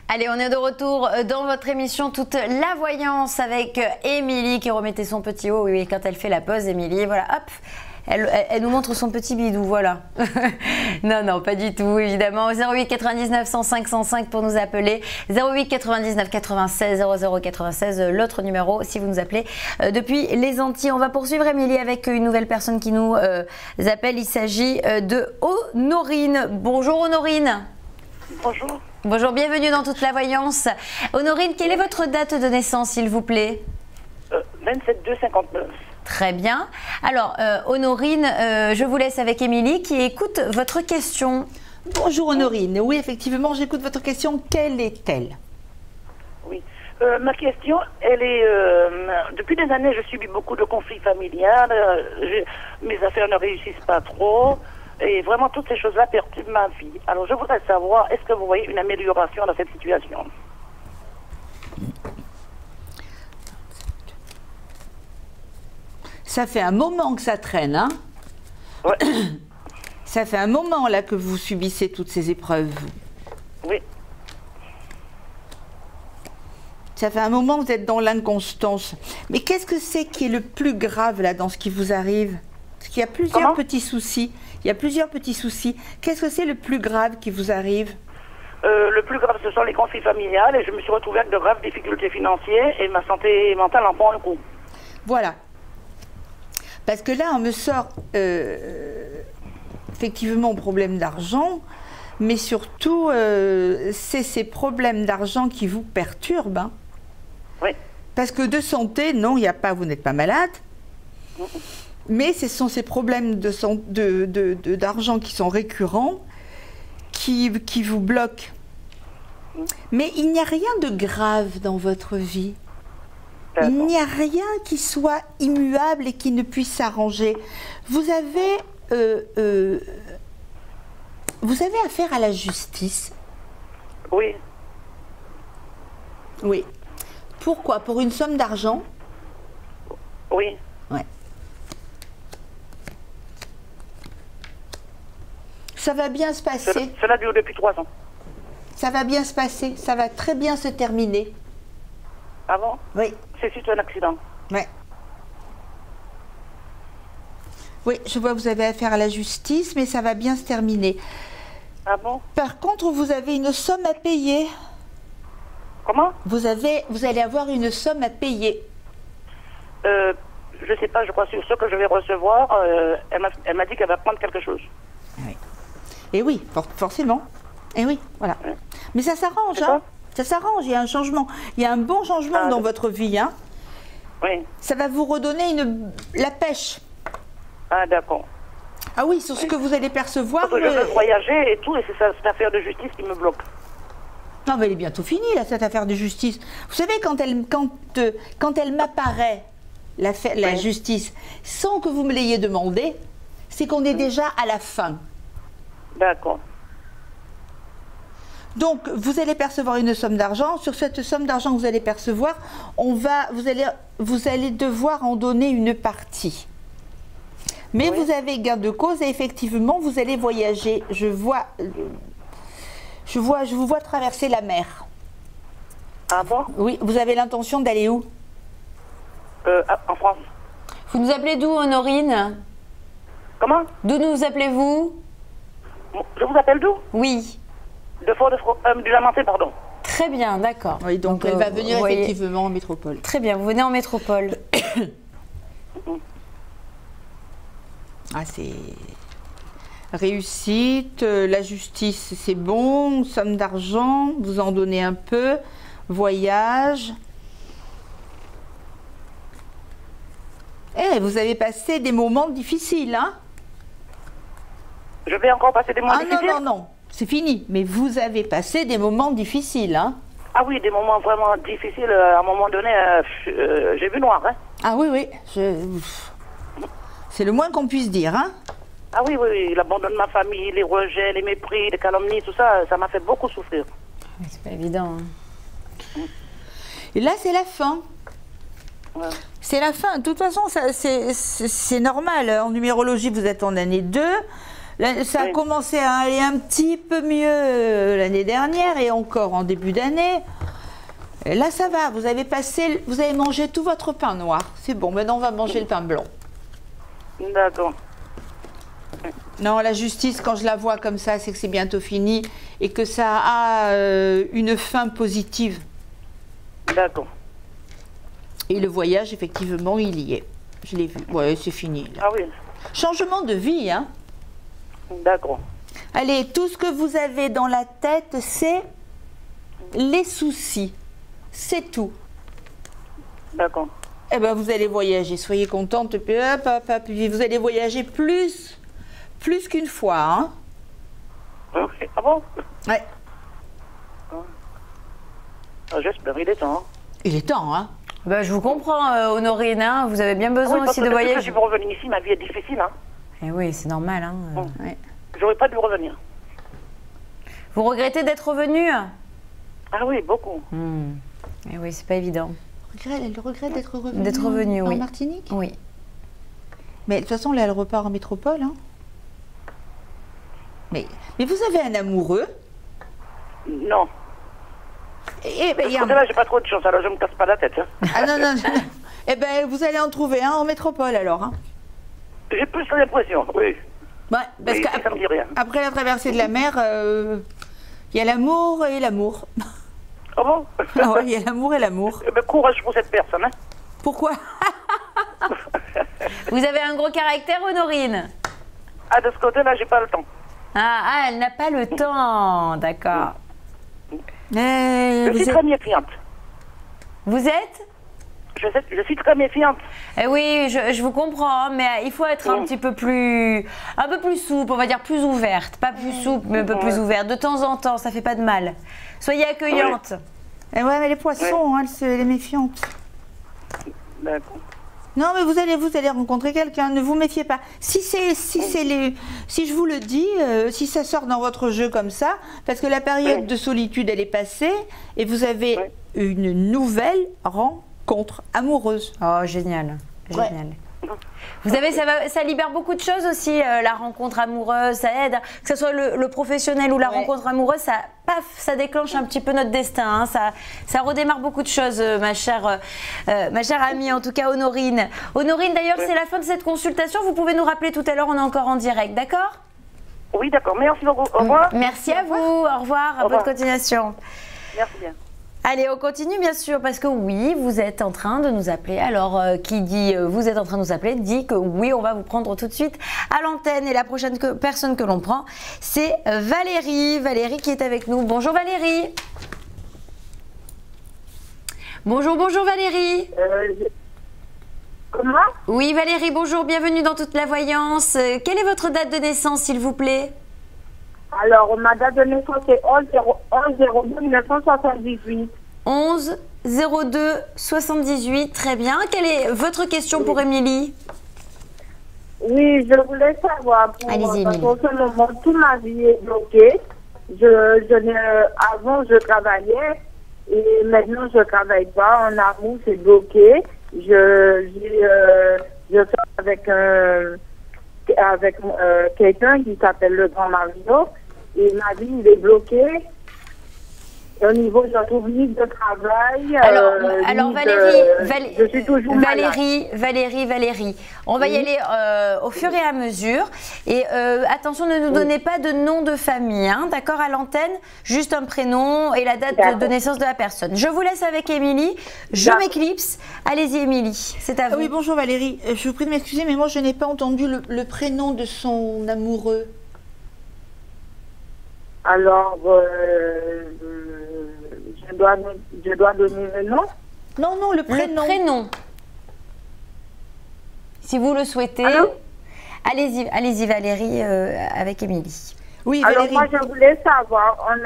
Allez, on est de retour dans votre émission Toute la voyance avec Émilie qui remettait son petit haut. Oui, quand elle fait la pause, Émilie, voilà, hop. Elle nous montre son petit bidou, voilà. Non, pas du tout, évidemment. 08 99 105 105 pour nous appeler. 08 99 96 00 96, l'autre numéro si vous nous appelez depuis les Antilles. On va poursuivre, Émilie, avec une nouvelle personne qui nous appelle. Il s'agit de Honorine. Bonjour, Honorine. Bonjour. Bonjour, bienvenue dans Toute la voyance. Honorine, quelle est votre date de naissance, s'il vous plaît? 27/2/59. Très bien. Alors, Honorine, je vous laisse avec Émilie qui écoute votre question. Bonjour Honorine. Oui, effectivement, j'écoute votre question. Quelle est-elle? Oui. Ma question, elle est... depuis des années, je subis beaucoup de conflits familiaux. Mes affaires ne réussissent pas trop. Et vraiment, toutes ces choses-là perturbent ma vie. Alors, je voudrais savoir, est-ce que vous voyez une amélioration dans cette situation? Ça fait un moment que ça traîne, hein? Ouais. Ça fait un moment là que vous subissez toutes ces épreuves. Oui. Ça fait un moment que vous êtes dans l'inconstance. Mais qu'est-ce que c'est qui est le plus grave là dans ce qui vous arrive? Parce qu'il y a plusieurs petits soucis. Il y a plusieurs petits soucis. Qu'est-ce que c'est le plus grave qui vous arrive? Le plus grave, ce sont les conflits familiaux. Et je me suis retrouvée avec de graves difficultés financières et ma santé mentale en prend un coup. Voilà. Parce que là, on me sort effectivement problème d'argent, mais surtout, c'est ces problèmes d'argent qui vous perturbent. Hein. Oui. Parce que de santé, non, il n'y a pas, vous n'êtes pas malade, mais ce sont ces problèmes d'argent qui sont récurrents, qui vous bloquent. Mais il n'y a rien de grave dans votre vie. Il n'y a rien qui soit immuable et qui ne puisse s'arranger. Vous avez affaire à la justice. Oui. Oui. Pourquoi? Pour une somme d'argent? Oui. Ouais. Ça va bien se passer. Cela dure depuis 3 ans. Ça va bien se passer. Ça va très bien se terminer. Ah bon? Oui. C'est suite à un accident. Ouais. Oui, je vois que vous avez affaire à la justice, mais ça va bien se terminer. Ah bon? Par contre, vous avez une somme à payer. Comment? Vous allez avoir une somme à payer. Je sais pas, je crois sur ce que je vais recevoir, elle m'a dit qu'elle va prendre quelque chose. Oui. Et oui, forcément. Et oui, voilà. Oui. Mais ça s'arrange, hein? Ça s'arrange, il y a un changement. Il y a un bon changement dans votre vie, hein? Oui. Ça va vous redonner la pêche. Ah, d'accord. Ah oui, sur ce que vous allez percevoir... Parce que je veux voyager et tout, et c'est cette affaire de justice qui me bloque. Non, mais elle est bientôt finie, là, cette affaire de justice. Vous savez, quand elle m'apparaît, la justice, sans que vous me l'ayez demandé, c'est qu'on est déjà à la fin. D'accord. Donc, vous allez percevoir une somme d'argent. Sur cette somme d'argent que vous allez percevoir, vous allez devoir en donner une partie. Mais vous avez gain de cause et effectivement, vous allez voyager. Je vous vois traverser la mer. Ah bon? Oui, vous avez l'intention d'aller où? En France. Vous nous appelez d'où, Honorine? Comment? D'où nous appelez-vous? Je vous appelle d'où? Oui. Du Lamenté, pardon. Très bien, d'accord. Oui, donc elle va venir effectivement en métropole. Très bien, vous venez en métropole. Ah, c'est réussite, la justice, c'est bon, somme d'argent, vous en donnez un peu, voyage. Eh, vous avez passé des moments difficiles, hein? Je vais encore passer des moments difficiles? Non, c'est fini. Mais vous avez passé des moments difficiles, hein? Ah oui, des moments vraiment difficiles. À un moment donné, j'ai vu noir, hein? Ah oui, c'est le moins qu'on puisse dire, hein? Ah oui, l'abandon de ma famille, les rejets, les mépris, les calomnies, tout ça, ça m'a fait beaucoup souffrir. C'est pas évident. Hein. Et là, c'est la fin. Ouais. C'est la fin. De toute façon, c'est normal. En numérologie, vous êtes en année 2. Là, ça a commencé à aller un petit peu mieux l'année dernière et encore en début d'année. Et là, ça va. Vous avez mangé tout votre pain noir. C'est bon. Maintenant, on va manger le pain blanc. D'accord. Non, la justice, quand je la vois comme ça, c'est que c'est bientôt fini et que ça a une fin positive. D'accord. Et le voyage, effectivement, il y est. Je l'ai vu. Ouais, c'est fini. Là. Ah oui. Changement de vie, hein. D'accord. Allez, tout ce que vous avez dans la tête, c'est les soucis. C'est tout. D'accord. Eh bien, vous allez voyager. Soyez contente. Puis, hop, hop, hop, puis vous allez voyager plus qu'une fois, hein. Ok. Ah bon? Ouais. Ah, j'espère, il est temps. Hein. Il est temps, hein. Bah, je vous comprends, Honorine, hein, vous avez bien besoin parce aussi que de depuis que je voyager. suis revenue ici, ma vie est difficile. Hein. Eh oui, c'est normal. Hein. Ouais. J'aurais pas dû revenir. Vous regrettez d'être revenu? Ah oui, beaucoup. Eh oui, c'est pas évident. Elle regrette d'être revenue. D'être revenue, en oui. Martinique. Oui. Mais de toute façon, là, elle repart en métropole. Hein. Mais vous avez un amoureux. Non. Eh ben, De ce côté-là, j'ai pas trop de chance, alors je me casse pas la tête. Hein. Ah non, non, non. Eh ben, vous allez en trouver un en métropole, alors. Hein. J'ai plus l'impression, oui. Ouais, parce Oui, ça me dit rien. qu'après la traversée de la mer, il y a l'amour et l'amour. Ah bon? Ah ouais, il y a l'amour et l'amour. Eh ben, courage pour cette personne. Hein. Pourquoi? Vous avez un gros caractère, Honorine? Ah, de ce côté-là, j'ai pas le temps. Ah, elle n'a pas le temps. D'accord. Eh, Je vous suis êtes- très méfiante. Vous êtes? Je suis très méfiante. Eh oui, je vous comprends, mais il faut être un peu plus souple, on va dire plus ouverte. Pas plus souple, mais un peu plus ouverte. De temps en temps, ça fait pas de mal. Soyez accueillante. Eh ouais, mais les poissons, hein, elle est méfiante. D'accord. Non, mais vous allez rencontrer quelqu'un. Ne vous méfiez pas. Si je vous le dis, si ça sort dans votre jeu comme ça, parce que la période de solitude, elle est passée, et vous avez une nouvelle rencontre amoureuse. Oh, génial. Ouais. Génial. Vous savez, ça libère beaucoup de choses aussi, la rencontre amoureuse, ça aide, que ce soit le professionnel ou la rencontre amoureuse, ça déclenche un petit peu notre destin, hein, ça redémarre beaucoup de choses, ma chère amie, en tout cas Honorine. Honorine, d'ailleurs, c'est la fin de cette consultation, vous pouvez nous rappeler tout à l'heure, on est encore en direct, d'accord? Oui, d'accord. Merci beaucoup. Au revoir. Merci à vous, au revoir, Au revoir. bonne continuation. Merci bien. Allez, on continue bien sûr, parce que oui, vous êtes en train de nous appeler. Alors, qui dit vous êtes en train de nous appeler, dit que oui, on va vous prendre tout de suite à l'antenne. Et la prochaine personne que l'on prend, c'est Valérie. Valérie qui est avec nous. Bonjour Valérie. Bonjour Valérie. Comment? Oui Valérie, bonjour, bienvenue dans Toute la Voyance. Quelle est votre date de naissance, s'il vous plaît? Alors, ma date de naissance est 11/02/1978. 11/02/78, très bien. Quelle est votre question pour Émilie? Oui, je voulais savoir. Allez-y, Parce Émilie. qu'en ce moment, toute ma vie est bloquée. Avant, je travaillais et maintenant, je ne travaille pas. En amour, c'est bloqué. Je sors avec quelqu'un qui s'appelle le Grand Mario. Et ma vie, il est bloquée. Au niveau, je trouve ni de travail. Alors ni Valérie, je suis toujours malade. Valérie, on va y aller au fur et à mesure. Et attention, ne nous donnez pas de nom de famille, hein, d'accord, à l'antenne, juste un prénom et la date de naissance de la personne. Je vous laisse avec Émilie, je m'éclipse. Allez-y Émilie, c'est à vous. Oui, bonjour Valérie. Je vous prie de m'excuser, mais moi je n'ai pas entendu le prénom de son amoureux. Alors, je dois donner le nom. Non, le prénom. Le prénom. Si vous le souhaitez. Allô? Allez-y Valérie, avec Émilie. Oui, Alors, Valérie. moi, je voulais savoir en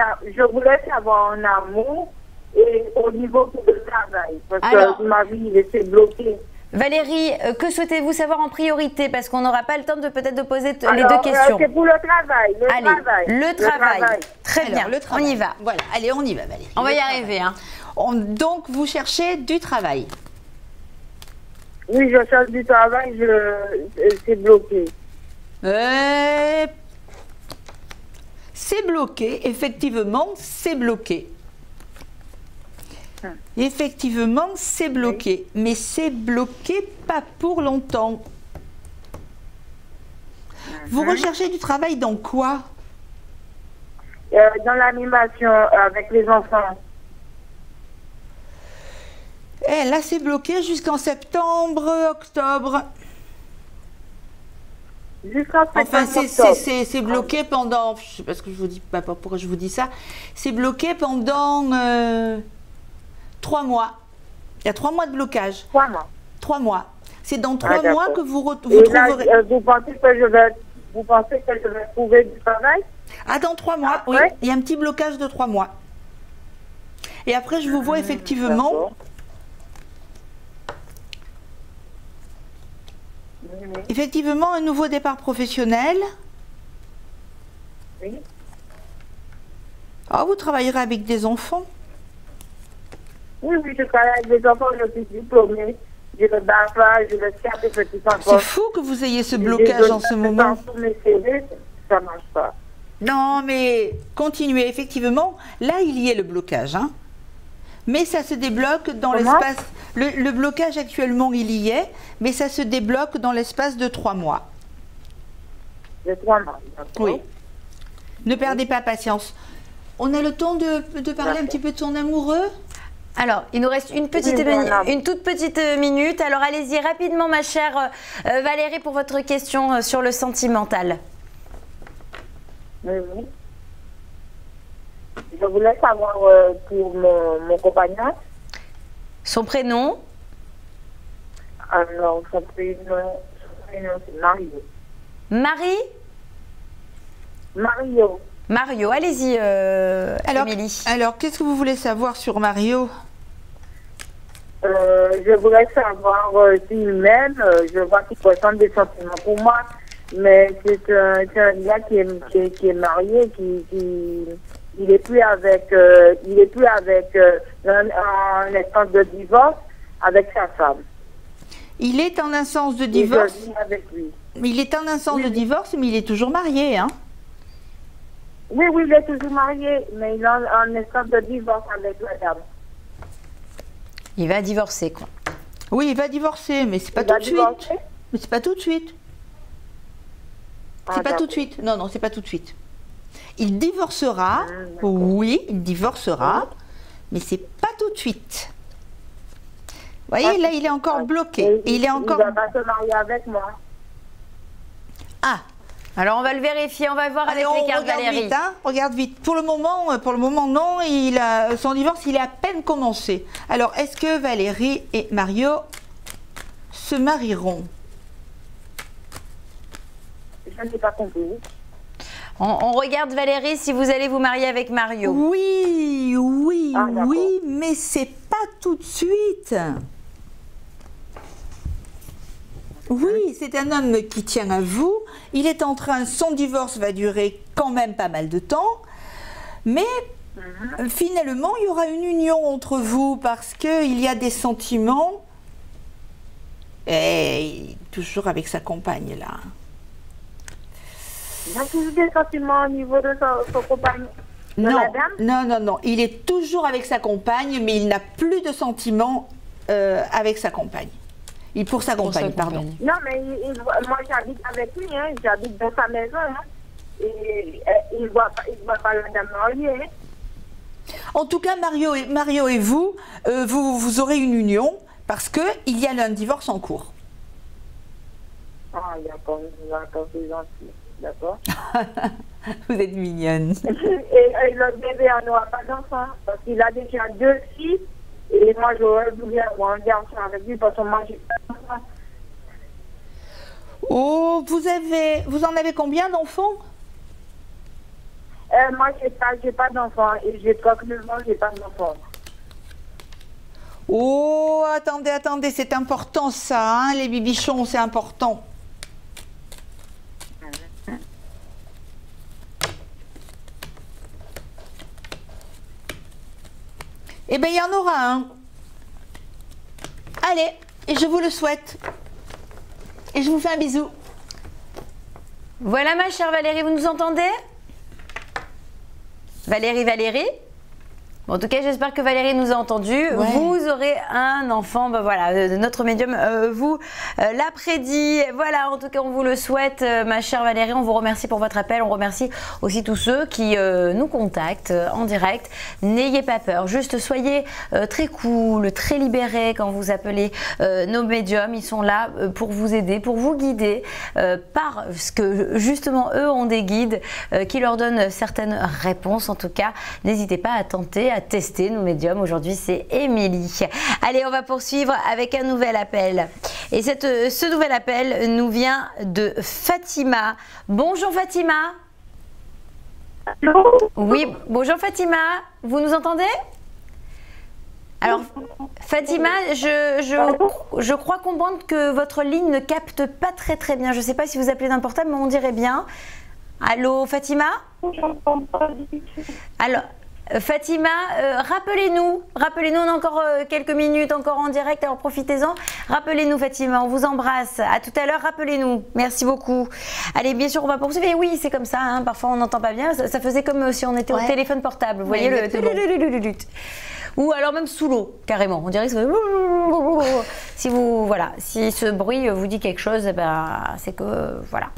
amour et au niveau du travail. Parce Alors- que ma vie, il était bloquée. Valérie, que souhaitez-vous savoir en priorité? Parce qu'on n'aura pas le temps de peut-être de poser les Alors, deux questions. c'est pour le travail. Le travail. Très Alors, bien, le travail. on y va. Voilà, allez, on y va Valérie. On va Le y travail. arriver. Hein. Donc, vous cherchez du travail. Oui, je cherche du travail, c'est bloqué. c'est bloqué, effectivement, c'est bloqué. Effectivement, c'est bloqué, mais c'est bloqué pas pour longtemps. Vous recherchez du travail dans quoi? Dans l'animation avec les enfants. Eh, là, c'est bloqué jusqu'en septembre, octobre. Jusqu'en Enfin, septembre. c'est bloqué pendant... Je sais pas ce que je vous dis, pas pourquoi je vous dis ça. C'est bloqué pendant 3 mois. Il y a 3 mois de blocage. 3 mois. 3 mois. C'est dans 3 d'accord. mois que vous Et trouverez... là, vous pensez que je vais trouver du travail? Ah, dans 3 mois, Après? oui. Il y a un petit blocage de 3 mois. Et après, je vous vois effectivement... D'accord. Effectivement, un nouveau départ professionnel. Oui. Ah, vous travaillerez avec des enfants. Oui, je travaille avec des enfants, je suis diplômée. J'ai le BAFA, j'ai le CAP des petits enfants. C'est fou que vous ayez ce blocage en ce moment. Sur mes CV, ça marche pas. Non, mais continuez. Effectivement, là, il y est le blocage. Hein. Mais ça se débloque dans Comment? l'espace... Le blocage actuellement, il y est, mais ça se débloque dans l'espace de 3 mois. De 3 mois, d'accord. Oui. Ne perdez pas patience. On a le temps de parler un petit peu de son amoureux? Alors, il nous reste une toute petite minute. Alors, allez-y rapidement, ma chère Valérie, pour votre question sur le sentimental. Oui, oui. Je voulais savoir pour mon compagnon. Son prénom? Alors, son prénom c'est Mario. Marie? Mario. Mario, allez-y, Émilie. Alors, qu'est-ce que vous voulez savoir sur Mario? Je voulais savoir s'il m'aime. Je vois qu'il ressent des sentiments pour moi. Mais c'est un gars qui est marié, il est plus avec en instance de divorce avec sa femme. Il est en instance de divorce. Et je vis avec lui. Il est en instance de divorce, mais il est toujours marié, hein? Oui, il est toujours marié, mais il est en instance de divorce avec la dame. Il va divorcer, quoi. Oui, il va divorcer, mais c'est pas tout de suite. Mais c'est pas tout de suite. C'est pas tout de suite. Non, non, c'est pas tout de suite. Il divorcera. Oui, il divorcera, mais c'est pas tout de suite. Vous voyez, là, il est encore bloqué. Il est encore... va pas se marier avec moi. Ah. Alors, on va le vérifier. On va voir avec les cartes, Valérie. Vite, hein, regarde vite. Pour le moment, non. Son divorce, il est à peine commencé. Alors, est-ce que Valérie et Mario se marieront? Je n'ai pas compris. On regarde, Valérie, si vous allez vous marier avec Mario. Oui, mais c'est pas tout de suite. Oui, c'est un homme qui tient à vous. Il est en train, son divorce va durer quand même pas mal de temps. Mais finalement, il y aura une union entre vous parce qu'il y a des sentiments. Et toujours avec sa compagne, là. Il y a toujours des sentiments au niveau de son compagnon. Non. Il est toujours avec sa compagne, mais il n'a plus de sentiments avec sa compagne. Pour sa compagne, pardon. Non, mais moi j'habite avec lui, hein, j'habite dans sa maison. Hein, et il ne voit pas la dame mariée. Hein. En tout cas, Mario et vous, vous aurez une union parce qu'il y a un divorce en cours. Ah, d'accord, c'est gentil. D'accord. Vous êtes mignonne. Et le bébé, on n'aura pas d'enfant parce qu'il a déjà 2 filles. Et moi, j'aurais voulu avoir un garçon avec lui parce que moi, j'ai pas d'enfant. Oh, vous en avez combien d'enfants? Moi, j'ai pas d'enfant. Et j'ai 39 ans, j'ai pas d'enfant. Oh, attendez, c'est important ça, hein, les bibichons, c'est important. Eh bien, il y en aura un. Allez, et je vous le souhaite. Et je vous fais un bisou. Voilà, ma chère Valérie, vous nous entendez? Valérie. Bon, en tout cas, j'espère que Valérie nous a entendus. Ouais. Vous aurez un enfant, ben voilà, notre médium vous l'a prédit. Voilà, en tout cas, on vous le souhaite, ma chère Valérie. On vous remercie pour votre appel. On remercie aussi tous ceux qui nous contactent en direct. N'ayez pas peur, juste soyez très cool, très libérés quand vous appelez nos médiums. Ils sont là pour vous aider, pour vous guider parce que justement, eux ont des guides qui leur donnent certaines réponses. En tout cas, n'hésitez pas à tenter, à tester nos médiums. Aujourd'hui, c'est Émilie. Allez, on va poursuivre avec un nouvel appel. Et ce nouvel appel nous vient de Fatima. Bonjour Fatima. Allô? Oui, bonjour Fatima. Vous nous entendez? Alors, Fatima, je crois comprendre que votre ligne ne capte pas très bien. Je ne sais pas si vous appelez d'un portable, mais on dirait bien. Allô, Fatima? Alors, Fatima, rappelez-nous, on a encore quelques minutes encore en direct, alors profitez-en. Rappelez-nous Fatima, on vous embrasse. À tout à l'heure, rappelez-nous. Merci beaucoup. Allez, bien sûr, on va poursuivre. Et oui, c'est comme ça, hein, parfois on n'entend pas bien. Ça faisait comme si on était au téléphone portable. Vous voyez le... Ou alors même sous l'eau, carrément. On dirait que ça fait... Si vous, voilà, si ce bruit vous dit quelque chose, ben, c'est que, voilà.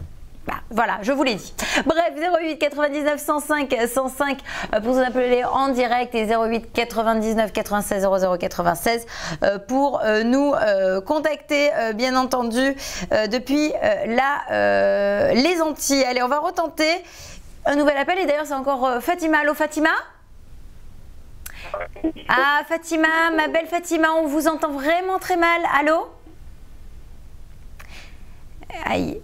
Voilà, je vous l'ai dit. Bref, 08 99 105 105 pour vous appeler en direct et 08 99 96 00 96 pour nous contacter, bien entendu, depuis les Antilles. Allez, on va retenter un nouvel appel et d'ailleurs c'est encore Fatima. Allô Fatima? Ah Fatima, ma belle Fatima, on vous entend vraiment très mal. Allô? Aïe.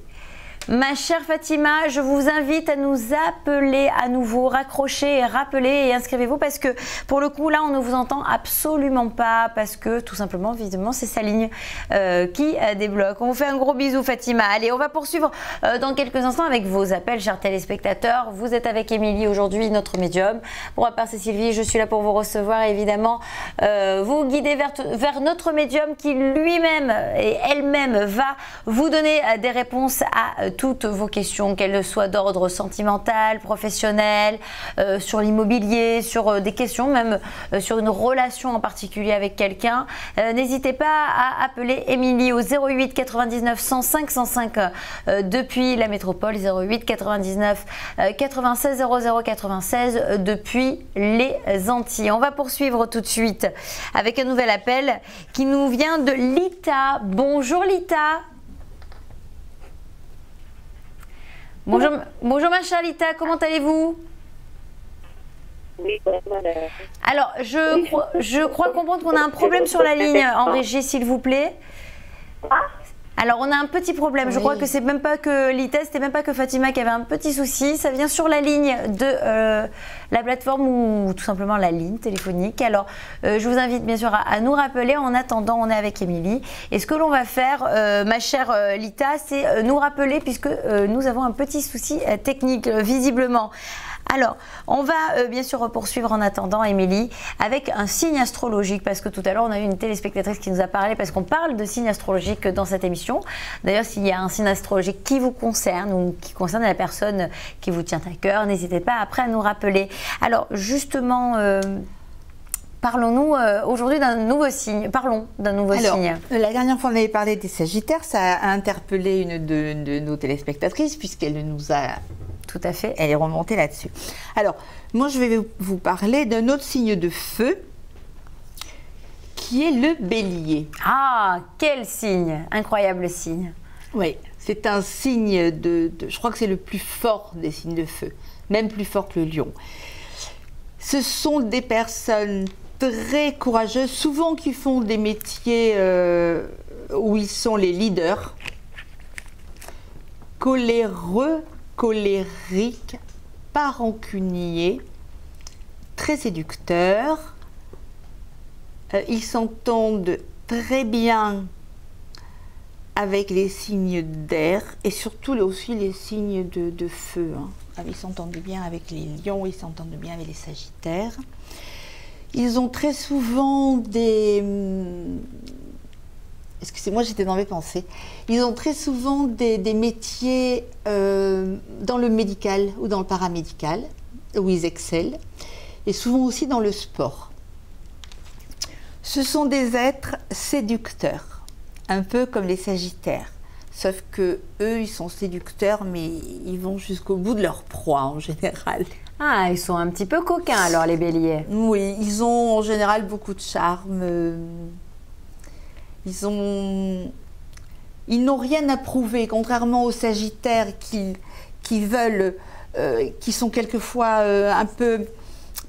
Ma chère Fatima, je vous invite à nous appeler à nouveau, raccrochez et rappelez et inscrivez-vous parce que pour le coup là on ne vous entend absolument pas parce que tout simplement visiblement c'est sa ligne qui débloque. On vous fait un gros bisou Fatima. Allez, on va poursuivre dans quelques instants avec vos appels chers téléspectateurs. Vous êtes avec Émilie aujourd'hui, notre médium. Pour ma part c'est Sylvie, je suis là pour vous recevoir et évidemment vous guider vers notre médium qui lui-même et elle-même va vous donner des réponses à toutes vos questions, qu'elles soient d'ordre sentimental, professionnel, sur l'immobilier, sur des questions même sur une relation en particulier avec quelqu'un. N'hésitez pas à appeler Émilie au 08 99 105 105 depuis la métropole, 08 99 96 00 96 depuis les Antilles. On va poursuivre tout de suite avec un nouvel appel qui nous vient de Lita. Bonjour Lita. Bonjour ma chère Lita, comment allez-vous? Oui, alors, je crois comprendre qu'on a un problème sur la ligne en régie, s'il vous plaît. Alors, on a un petit problème. Je crois que c'est même pas que Lita, c'était même pas que Fatima qui avait un petit souci. Ça vient sur la ligne de la plateforme ou tout simplement la ligne téléphonique. Alors, je vous invite bien sûr à nous rappeler. En attendant, on est avec Émilie. Et ce que l'on va faire, ma chère Lita, c'est nous rappeler puisque nous avons un petit souci technique, visiblement. Alors, on va bien sûr poursuivre en attendant, Émilie, avec un signe astrologique, parce que tout à l'heure, on a eu une téléspectatrice qui nous a parlé, parce qu'on parle de signes astrologiques dans cette émission. D'ailleurs, s'il y a un signe astrologique qui vous concerne ou qui concerne la personne qui vous tient à cœur, n'hésitez pas après à nous rappeler. Alors, justement, parlons-nous aujourd'hui d'un nouveau signe. Parlons d'un nouveau signe. La dernière fois, on avait parlé des Sagittaires. Ça a interpellé une de nos téléspectatrices, puisqu'elle nous a... Tout à fait. Elle est remontée là-dessus. Alors, moi, je vais vous parler d'un autre signe de feu, qui est le Bélier. Ah, quel signe! Incroyable signe. Oui, c'est un signe je crois que c'est le plus fort des signes de feu, même plus fort que le Lion. Ce sont des personnes très courageuses, souvent qui font des métiers où ils sont les leaders, colériques, pas rancuniers, très séducteurs. Ils s'entendent très bien avec les signes d'air et surtout aussi les signes de feu. Hein. Ils s'entendent bien avec les lions, ils s'entendent bien avec les sagittaires. Ils ont très souvent des... Excusez-moi, j'étais dans mes pensées. Ils ont très souvent des métiers dans le médical ou dans le paramédical, où ils excellent. et souvent aussi dans le sport. Ce sont des êtres séducteurs, un peu comme les Sagittaires. Sauf que eux, ils sont séducteurs, mais ils vont jusqu'au bout de leur proie en général. Ah, ils sont un petit peu coquins alors, les Béliers. Oui, ils ont en général beaucoup de charme. Ils n'ont rien à prouver, contrairement aux Sagittaires qui veulent, qui sont quelquefois un peu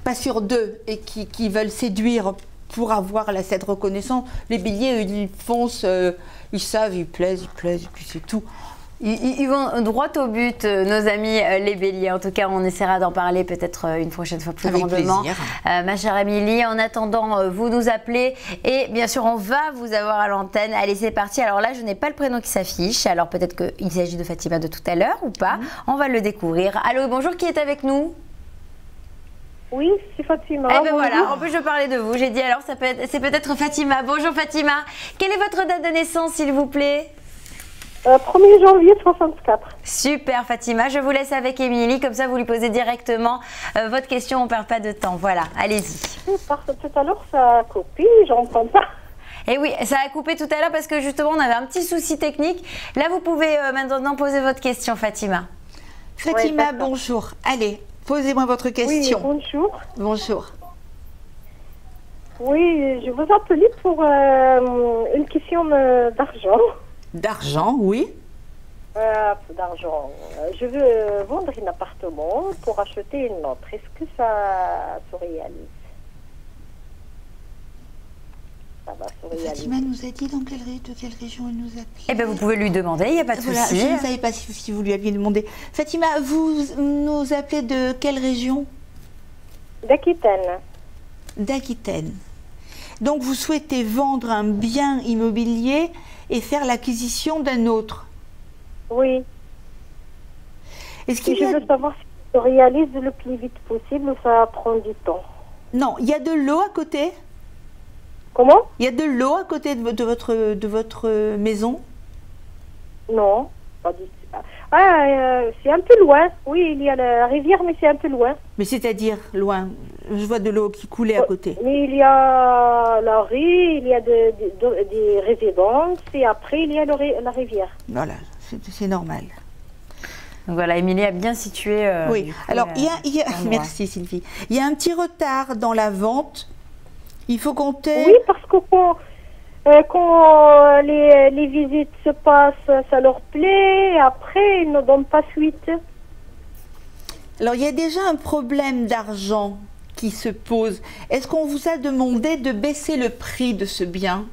pas sûrs d'eux et qui veulent séduire pour avoir cette reconnaissance. Les Béliers, eux, ils foncent, ils savent, ils plaisent, et puis c'est tout. Ils vont droit au but, nos amis les Béliers. En tout cas, on essaiera d'en parler peut-être une prochaine fois plus grandement. Ma chère Émilie, en attendant, vous nous appelez et bien sûr, on va vous avoir à l'antenne. Allez, c'est parti. Alors là, je n'ai pas le prénom qui s'affiche. Alors peut-être qu'il s'agit de Fatima de tout à l'heure ou pas. On va le découvrir. Allô, bonjour, qui est avec nous? Oui, c'est Fatima. Eh ben voilà, en plus je parlais de vous. J'ai dit alors, c'est peut-être Fatima. Bonjour Fatima. Quelle est votre date de naissance, s'il vous plaît? 1er janvier 64. Super Fatima, je vous laisse avec Émilie, comme ça vous lui posez directement votre question, on ne perd pas de temps. Voilà, allez-y. Parce que tout à l'heure ça a coupé, j'entends pas. Et oui, ça a coupé tout à l'heure parce que justement on avait un petit souci technique. Là vous pouvez maintenant poser votre question Fatima. Fatima, oui, bonjour. Allez, posez-moi votre question. Oui, bonjour. Bonjour. Oui, je vous appelais pour une question d'argent. D'argent, oui. D'argent. Je veux vendre un appartement pour acheter une autre. Est-ce que ça se réalise? Ça va se réaliser. Fatima nous a dit de quelle région elle nous appelait. Eh bien, vous pouvez lui demander, il n'y a pas de souci. Je ne savais pas si vous lui aviez demandé. Fatima, vous nous appelez de quelle région? D'Aquitaine. D'Aquitaine. Donc, vous souhaitez vendre un bien immobilier et faire l'acquisition d'un autre? Oui. Est-ce qu'il je veux savoir si ça se réalise le plus vite possible ou ça prend du temps? Non, il y a de l'eau à côté? Comment? Il y a de l'eau à côté de votre maison? Non, pas du tout. C'est un peu loin. Oui, il y a la rivière, mais c'est un peu loin. Mais c'est-à-dire loin? Je vois de l'eau qui coulait à côté. Mais il y a la rue, il y a des résidences et après il y a la rivière. Voilà, c'est normal. Donc voilà, Émilie a bien situé. Oui, alors merci Sylvie. Il y a un petit retard dans la vente. Il faut compter. Oui, parce que quand les visites se passent, ça leur plaît. Après, ils ne donnent pas suite. Alors, il y a déjà un problème d'argent qui se pose. Est-ce qu'on vous a demandé de baisser le prix de ce bien?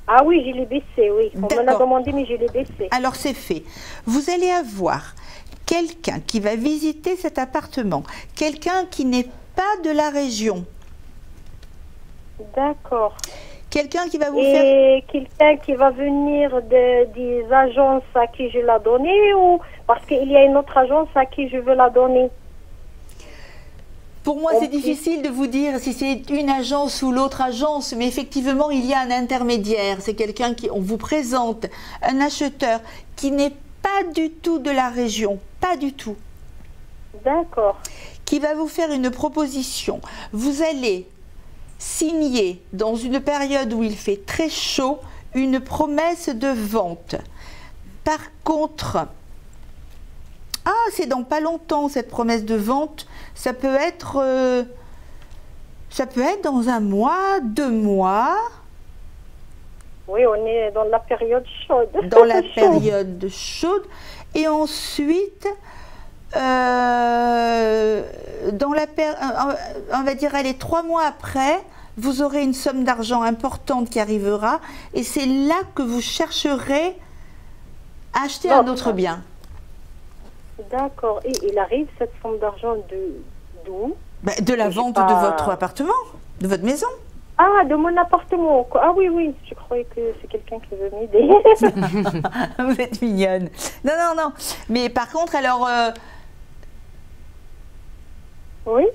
Ah oui, je l'ai baissé, oui. On me l'a demandé, mais je l'ai baissé. Alors, c'est fait. Vous allez avoir quelqu'un qui va visiter cet appartement, quelqu'un qui n'est pas de la région. D'accord. Quelqu'un qui va vous faire... Et quelqu'un qui va venir des agences à qui je l'ai donné ou parce qu'il y a une autre agence à qui je veux la donner? Pour moi, c'est difficile de vous dire si c'est une agence ou l'autre agence, mais effectivement, il y a un intermédiaire. C'est quelqu'un qui, on vous présente un acheteur qui n'est pas du tout de la région, pas du tout. D'accord. Qui va vous faire une proposition. Vous allez signer dans une période où il fait très chaud une promesse de vente. Par contre, c'est dans pas longtemps cette promesse de vente. Ça peut être dans 1 mois, 2 mois. Oui, on est dans la période chaude. Dans la période chaude. Et ensuite, on va dire, allez, 3 mois après, vous aurez une somme d'argent importante qui arrivera. Et c'est là que vous chercherez à acheter un autre bien. D'accord. Et il arrive cette somme d'argent d'où? De la vente de votre appartement, de votre maison. Ah, de mon appartement. Ah oui, oui. Je croyais que c'est quelqu'un qui veut m'aider. Vous êtes mignonne. Non, non, non. Mais par contre, alors... Oui.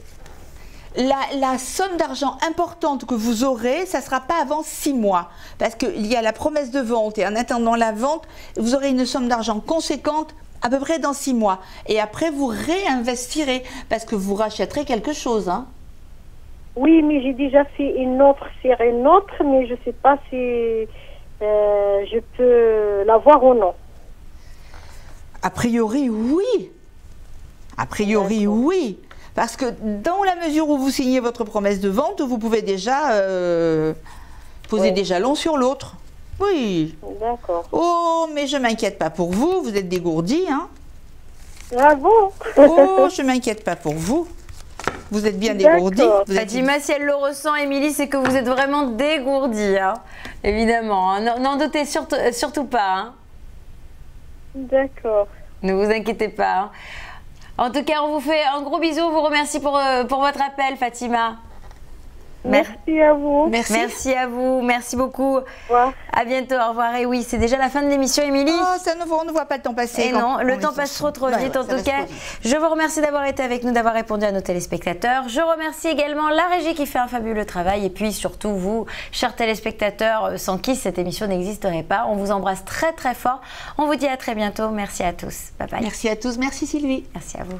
La somme d'argent importante que vous aurez, ça ne sera pas avant 6 mois. Parce qu'il y a la promesse de vente et en attendant la vente, vous aurez une somme d'argent conséquente à peu près dans 6 mois. Et après, vous réinvestirez parce que vous rachèterez quelque chose. Hein. Oui, mais j'ai déjà fait une autre sur une autre, mais je ne sais pas si je peux l'avoir ou non. A priori, oui. A priori, oui. Parce que dans la mesure où vous signez votre promesse de vente, vous pouvez déjà poser des jalons sur l'autre. Oui. D'accord. Oh, mais je m'inquiète pas pour vous, vous êtes dégourdi, hein. Bravo. Oh, je m'inquiète pas pour vous. Vous êtes bien dégourdi. Fatima, si elle le ressent, Émilie, c'est que vous êtes vraiment dégourdi, hein. Évidemment. Hein. N'en doutez surtout pas. Hein. D'accord. Ne vous inquiétez pas. Hein. En tout cas, on vous fait un gros bisou. On vous remercie pour votre appel, Fatima. Merci à vous. Merci à vous. Merci beaucoup. Au revoir. À bientôt. Au revoir. Et oui, c'est déjà la fin de l'émission, Émilie. Oh, on ne voit pas le temps passer. Et non, le temps passe trop vite. En tout cas, je vous remercie d'avoir été avec nous, d'avoir répondu à nos téléspectateurs. Je remercie également la régie qui fait un fabuleux travail. Et puis surtout vous, chers téléspectateurs, sans qui cette émission n'existerait pas. On vous embrasse très fort. On vous dit à très bientôt. Merci à tous. Bye bye. Merci à tous. Merci Sylvie. Merci à vous.